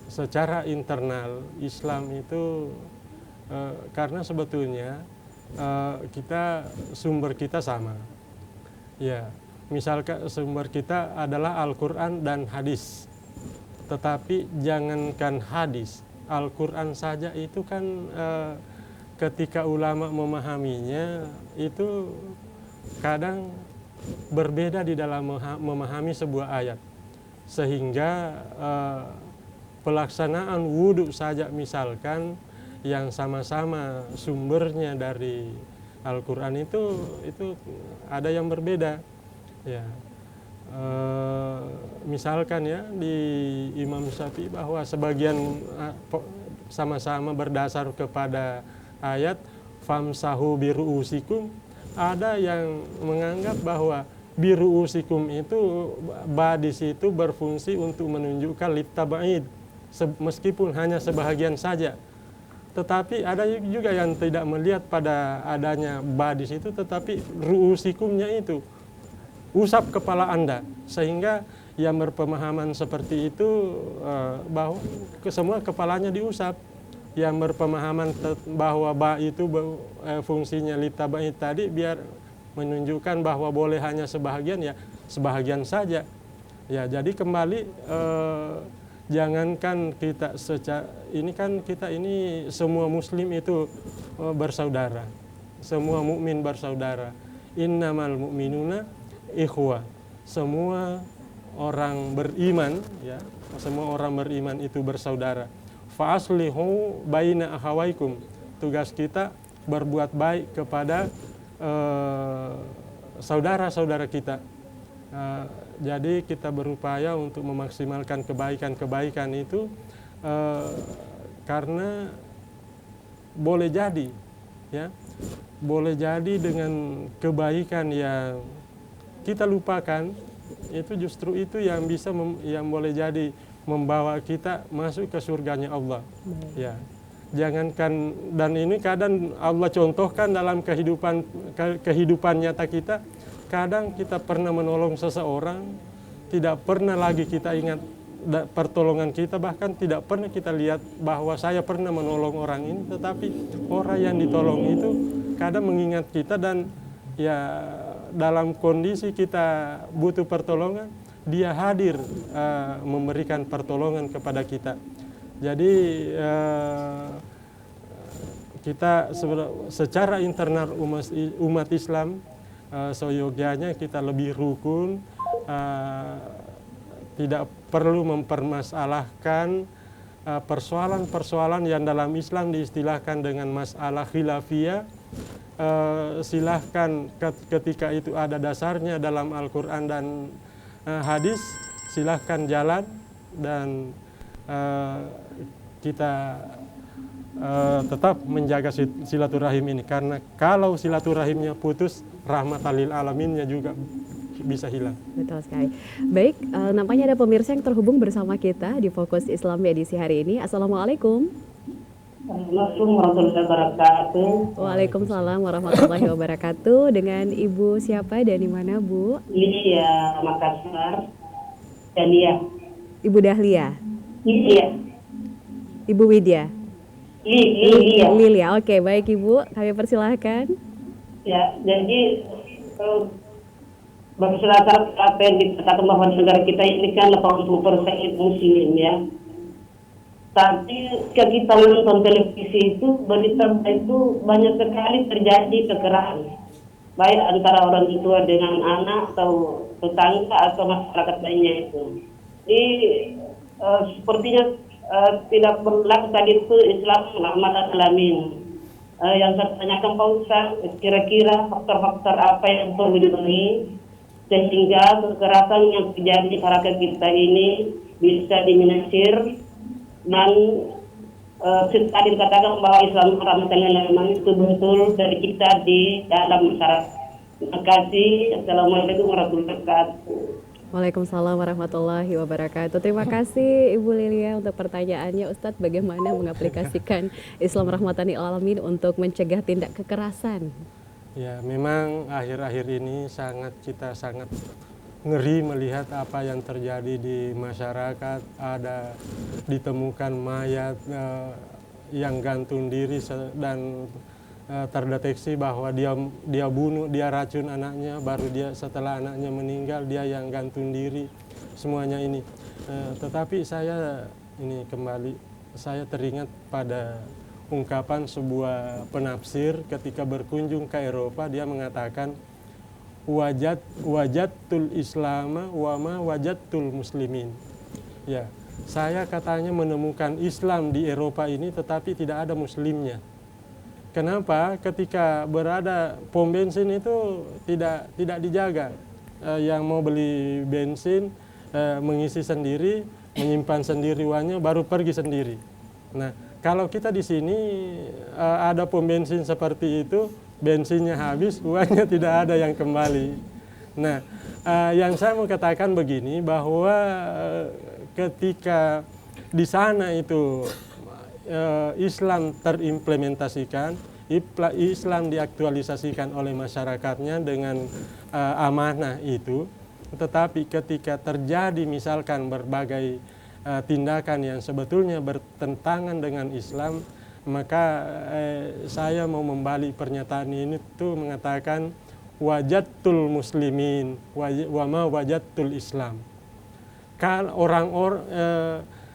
secara internal Islam itu karena sebetulnya sumber kita sama. Ya, misalkan sumber kita adalah Al-Quran dan hadis. Tetapi jangankan hadis, Al-Quran saja itu kan ketika ulama memahaminya itu kadang berbeda di dalam memahami sebuah ayat. Sehingga pelaksanaan wudhu saja misalkan yang sama-sama sumbernya dari Al-Quran itu ada yang berbeda. Ya. Misalkan ya di Imam Syafi'i bahwa sebagian sama-sama berdasar kepada ayat famsahu biru'usikum, ada yang menganggap bahwa biru'usikum itu badis itu berfungsi untuk menunjukkan litaba'id meskipun hanya sebahagian saja. Tetapi ada juga yang tidak melihat pada adanya badis itu, tetapi ru'usikumnya itu usap kepala Anda, sehingga yang berpemahaman seperti itu bahwa semua kepalanya diusap. Yang berpemahaman bahwa ba itu fungsinya litaba'id tadi biar menunjukkan bahwa boleh hanya sebahagian, ya sebahagian saja. Ya, jadi kembali jangankan kita ini kan kita ini semua muslim itu bersaudara, semua mukmin bersaudara. Innamal mu'minuna ikhwah. Semua orang beriman, ya, semua orang beriman itu bersaudara. Fa aslihu baina akhawaikum. Tugas kita berbuat baik kepada saudara-saudara kita. Jadi kita berupaya untuk memaksimalkan kebaikan-kebaikan itu karena boleh jadi, ya, boleh jadi dengan kebaikan yang kita lupakan itu justru itu yang bisa yang boleh jadi membawa kita masuk ke surganya Allah. Ya, jangankan, dan ini kadang Allah contohkan dalam kehidupan nyata kita. Kadang kita pernah menolong seseorang, tidak pernah lagi kita ingat pertolongan kita, bahkan tidak pernah kita lihat bahwa saya pernah menolong orang ini, tetapi orang yang ditolong itu kadang mengingat kita, dan ya dalam kondisi kita butuh pertolongan, dia hadir memberikan pertolongan kepada kita. Jadi kita secara internal umat Islam seyogyanya kita lebih rukun, tidak perlu mempermasalahkan persoalan-persoalan yang dalam Islam diistilahkan dengan masalah khilafiyah. Silahkan ketika itu ada dasarnya dalam Al-Quran dan hadis, silahkan jalan, dan kita tetap menjaga silaturahim ini, karena kalau silaturahimnya putus, rahmatan lil alaminnya juga bisa hilang. Betul sekali. Baik, nampaknya ada pemirsa yang terhubung bersama kita di Fokus Islam edisi hari ini. Assalamualaikum. Assalamualaikum warahmatullahi wabarakatuh. Waalaikumsalam warahmatullahi wabarakatuh. Dengan Ibu siapa dan di mana, Bu? Iya, Makassar. Dahlia. Ibu Dahlia. Iya. Ibu Widya. Lilia. Lilia. Oke, baik Ibu, kami persilahkan. Ya, jadi berdasarkan apa yang dikatakan bahwa negara kita ini kan 80% muslim, ya. Tapi ketika kita nonton televisi itu, berita itu banyak sekali terjadi kekerasan, baik antara orang tua dengan anak atau tetangga atau masyarakat lainnya itu. Jadi sepertinya tidak berlaku tadi itu Islam rahmatan alamin. Yang saya tanyakan Pak Ustaz, kira-kira faktor-faktor apa yang perlu dipenuhi sehingga kekerasan yang terjadi di masyarakat kita ini bisa diminimalisir dan tadi dikatakan bahwa Islam rahmatan lil alamin itu betul dari kita di dalam masyarakat. Terima kasih. Assalamualaikum warahmatullahi wabarakatuh. Waalaikumsalam warahmatullahi wabarakatuh. Terima kasih Ibu Lilia untuk pertanyaannya. Ustadz, bagaimana mengaplikasikan Islam rahmatan lil alamin untuk mencegah tindak kekerasan? Ya, memang akhir-akhir ini kita sangat ngeri melihat apa yang terjadi di masyarakat. Ada ditemukan mayat yang gantung diri dan terdeteksi bahwa dia racun anaknya, baru setelah anaknya meninggal dia yang gantung diri, semuanya ini. Tetapi saya teringat pada ungkapan sebuah penafsir ketika berkunjung ke Eropa. Dia mengatakan wajadtul islama wa ma wajadtul muslimin. Ya, saya katanya menemukan Islam di Eropa ini tetapi tidak ada muslimnya. Kenapa? Ketika berada pom bensin itu tidak dijaga. Yang mau beli bensin mengisi sendiri, menyimpan sendiri uangnya, baru pergi sendiri. Nah, kalau kita di sini ada pom bensin seperti itu, bensinnya habis, uangnya tidak ada yang kembali. Nah, yang saya mau katakan begini, bahwa ketika di sana itu Islam terimplementasikan, Islam diaktualisasikan oleh masyarakatnya dengan amanah itu, tetapi ketika terjadi misalkan berbagai tindakan yang sebetulnya bertentangan dengan Islam, maka saya mau membalik pernyataan ini tuh mengatakan wajadtul muslimin wa ma wajadtul Islam.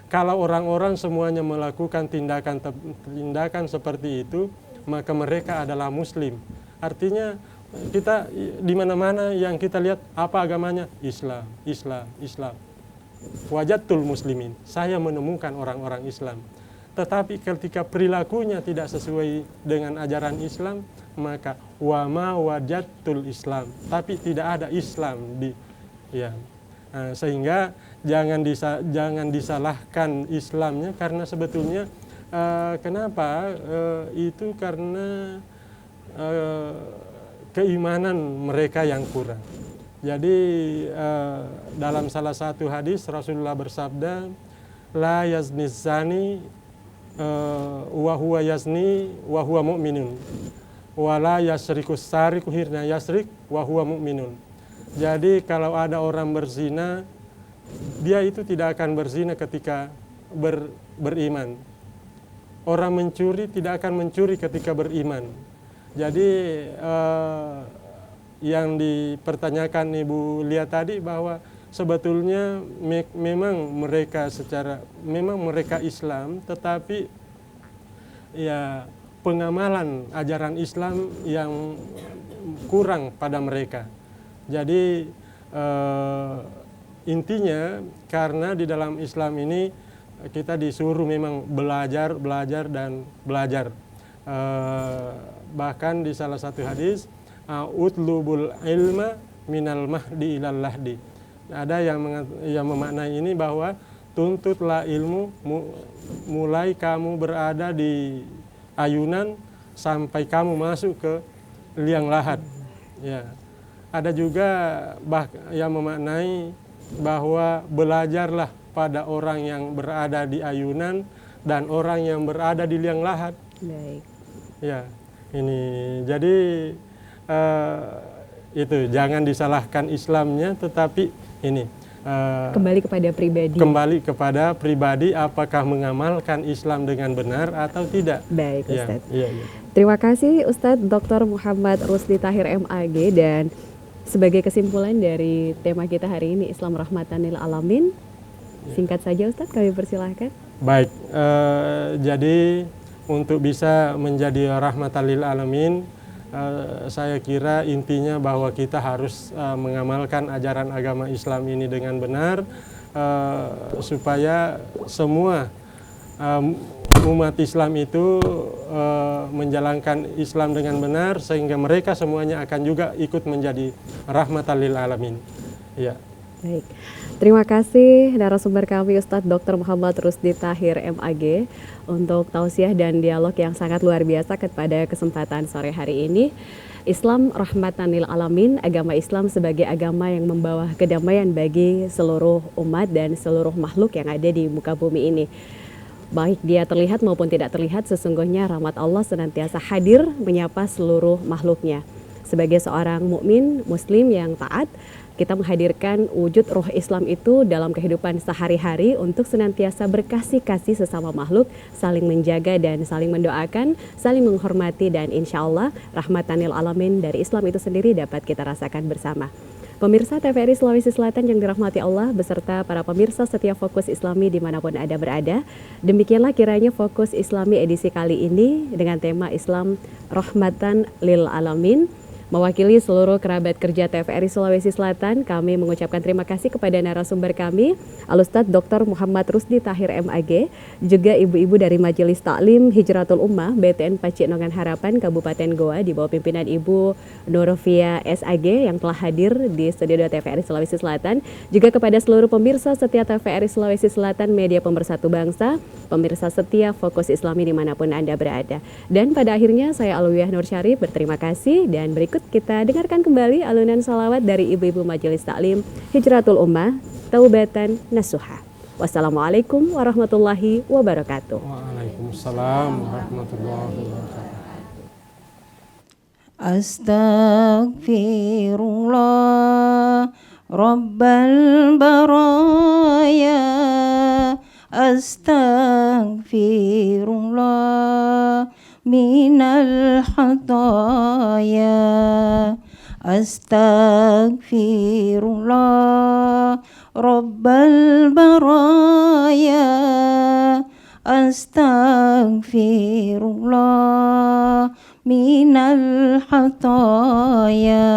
Kalau orang-orang semuanya melakukan tindakan seperti itu, maka mereka adalah muslim. Artinya kita di mana-mana yang kita lihat apa agamanya? Islam. Wajadtul muslimin. Saya menemukan orang-orang Islam. Tetapi ketika perilakunya tidak sesuai dengan ajaran Islam, maka wa ma wajadtul Islam. Tapi tidak ada Islam sehingga jangan disalahkan Islamnya, karena sebetulnya kenapa itu karena keimanan mereka yang kurang. Jadi dalam salah satu hadis Rasulullah bersabda, la yazni zani wa huwa yazni wa huwa mu'minun wa la yasrikus sariku hirna yasrik wa huwa mu'minun. Jadi kalau ada orang berzina, dia itu tidak akan berzina ketika beriman. Orang mencuri tidak akan mencuri ketika beriman. Jadi yang dipertanyakan Ibu Lia tadi bahwa sebetulnya memang mereka Islam, tetapi ya pengamalan ajaran Islam yang kurang pada mereka. Jadi intinya karena di dalam Islam ini kita disuruh memang belajar dan belajar. Bahkan di salah satu hadis, utlubul ilma minal mahdi ilal lahdi. Ada yang memaknai ini bahwa tuntutlah ilmu mulai kamu berada di ayunan sampai kamu masuk ke liang lahat. Ya. Ada juga yang memaknai bahwa belajarlah pada orang yang berada di ayunan dan orang yang berada di liang lahat. Baik. Ya, ini jadi itu jangan disalahkan Islamnya, tetapi ini kembali kepada pribadi. Kembali kepada pribadi, apakah mengamalkan Islam dengan benar atau tidak. Baik, Ustaz. Ya. Terima kasih Ustadz Dr. Muhammad Rusdi Tahir MAG. Dan sebagai kesimpulan dari tema kita hari ini, Islam rahmatan lil alamin, singkat saja Ustadz, kami persilahkan. Baik, jadi untuk bisa menjadi rahmatan lil alamin, saya kira intinya bahwa kita harus mengamalkan ajaran agama Islam ini dengan benar, supaya semua umat Islam itu menjalankan Islam dengan benar, sehingga mereka semuanya akan juga ikut menjadi rahmatan lil alamin. Ya, Baik, terima kasih narasumber kami Ustadz Dr. Muhammad Rusdi Tahir MAG untuk tausiah dan dialog yang sangat luar biasa kepada kesempatan sore hari ini. Islam rahmatan lil alamin, agama Islam sebagai agama yang membawa kedamaian bagi seluruh umat dan seluruh makhluk yang ada di muka bumi ini. Baik dia terlihat maupun tidak terlihat, sesungguhnya rahmat Allah senantiasa hadir menyapa seluruh makhluknya. Sebagai seorang mukmin muslim yang taat, kita menghadirkan wujud roh Islam itu dalam kehidupan sehari-hari untuk senantiasa berkasih-kasih sesama makhluk, saling menjaga dan saling mendoakan, saling menghormati, dan insya Allah rahmatanil alamin dari Islam itu sendiri dapat kita rasakan bersama. Pemirsa TVRI Sulawesi Selatan yang dirahmati Allah beserta para pemirsa setiap Fokus Islami dimanapun Anda berada, demikianlah kiranya Fokus Islami edisi kali ini dengan tema Islam rahmatan lil alamin. Mewakili seluruh kerabat kerja TVRI Sulawesi Selatan, kami mengucapkan terima kasih kepada narasumber kami, Al-Ustadz Dr. Muhammad Rusdi Tahir MAG, juga ibu-ibu dari Majelis Taklim Hijratul Ummah BTN Pacinongan Harapan Kabupaten Goa di bawah pimpinan Ibu Nurofia SAG yang telah hadir di studio TVRI Sulawesi Selatan, juga kepada seluruh pemirsa setia TVRI Sulawesi Selatan, media pemersatu bangsa, pemirsa setia Fokus Islami dimanapun Anda berada. Dan pada akhirnya saya Alwiyah Nur Syarif berterima kasih, dan berikut kita dengarkan kembali alunan salawat dari ibu-ibu Majelis Taklim Hijratul Ummah Taubatan Nasuha. Wassalamualaikum warahmatullahi wabarakatuh. Waalaikumsalam warahmatullahi wabarakatuh. Astaghfirullah Rabbal baraya, astaghfirullah minal khataya, astaghfirullah Rabbal baraya, astaghfirullah minal khataya.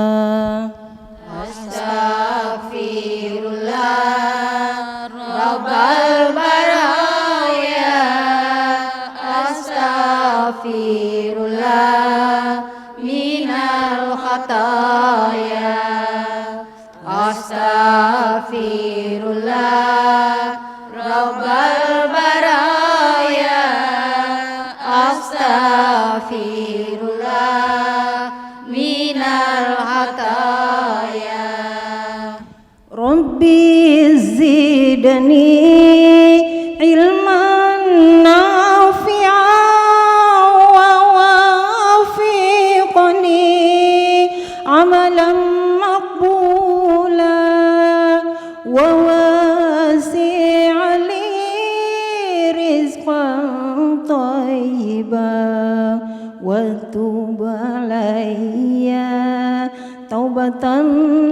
Astaghfirullah Rabbal baraya, astaghfirullah minal khataya, astaghfirullah Rabbal baraya, astaghfirullah minal khataya. Rabbi zidni ilman nafi'an wa wafiqni amalan maqbula wa wasi'li rizqan tayyiban wa tub alayya taubatan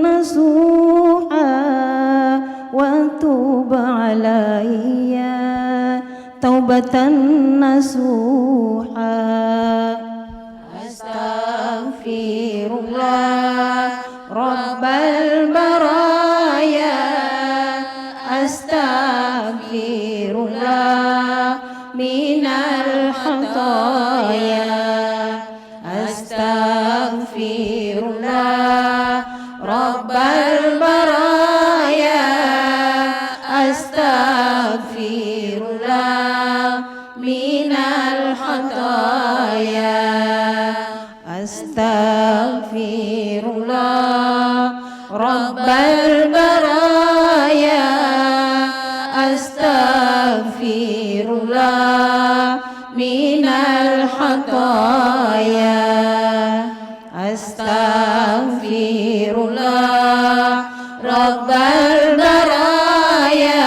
nasuha wa tub alayya taubatan nasuha. Astaghfirullah Rabbal baraya, astaghfirullah minal khataya, astaghfirullah Rabbal baraya, astaghfirullah minal khataya, astaghfirullah Rabbal baraya, astaghfirullah minal khataya, astaghfirullah Rabbal baraya,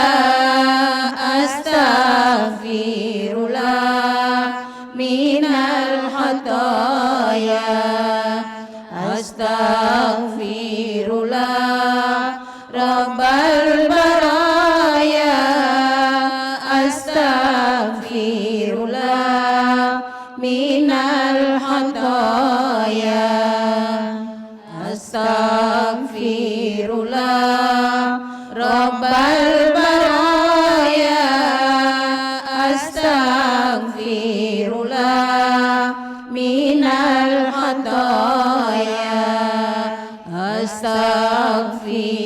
astaghfirullah minal khataya, astaghfirullah Rabbal baraya, astaghfirullah minal khataya, astaghfirullah Rabbal baraya, astaghfirullah minal khataya, astaghfirullah